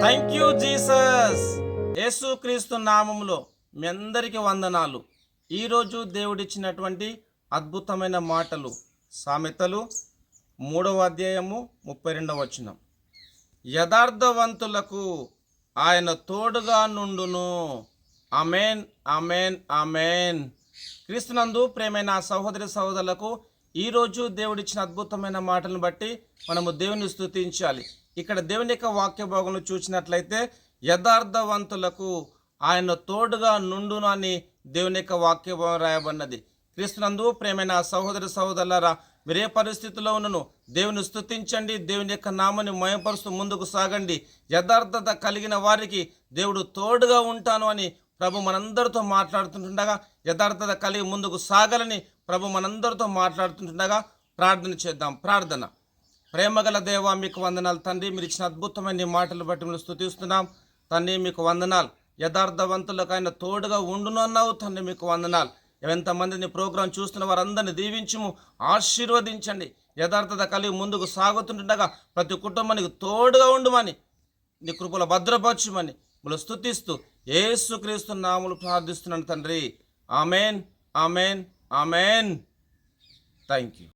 Thank you Jesus. యేసుక్రీస్తు నామములో మీ అందరికీ వందనాలు. ఈరోజు దేవుడిచ్చినటువంటి అద్భుతమైన మాటలు సామెతలు 3వ అధ్యాయము 32వ వచనం. యథార్థవంతులకు ఆయన తోడుగా నుండును. ఆమేన్, ఆమేన్, ఆమేన్. క్రీస్తునందు ప్రేమైన సహోదరి సహోదరులకు ఈరోజు దేవుడిచ్చిన అద్భుతమైన మాటలను బట్టి మనము దేవుని స్తుతించాలి. ఇక్కడ దేవుని యొక్క వాక్య భాగంలో చూసినట్లయితే యథార్థవంతులకు ఆయన తోడుగా నుండును అని దేవుని యొక్క వాక్య భాగం రాయబడినది. క్రీస్తునందు ప్రేమైన సహోదరి సహోదరులారా, మీరే పరిస్థితిలో ఉన్నను దేవుని స్తుతించండి, దేవుని యొక్క నామాన్ని మహిమపరుస్తూ ముందుకు సాగండి. యథార్థత కలిగిన వారికి దేవుడు తోడుగా ఉంటాను అని ప్రభు మనందరితో మాట్లాడుతుండగా, యథార్థత కలిగి ముందుకు సాగాలని ప్రభు మనందరితో మాట్లాడుతుండగా ప్రార్థన చేద్దాం. ప్రార్థన. ప్రేమగల దేవా, మీకు వందనాలు తండ్రి. మీరు ఇచ్చిన అద్భుతమైన మాటలు బట్టి మేము స్తుతిస్తున్నాం తండ్రి. మీకు వందనాలు. యథార్థవంతులకు ఆయన తోడుగా ఉండును అన్నావు తండ్రి, మీకు వందనాలు. ఎంతమందిని ప్రోగ్రాం చూస్తున్న వారందరినీ దీవించుము, ఆశీర్వదించండి. యథార్థత కలిగి ముందుకు సాగుతుండగా ప్రతి కుటుంబానికి తోడుగా ఉండుమని, నీ కృపలో భద్రపరచుమని మనం స్తుతిస్తూ యేసుక్రీస్తు నామములో ప్రార్థిస్తున్నాను తండ్రి. Amen, amen, amen. Thank you.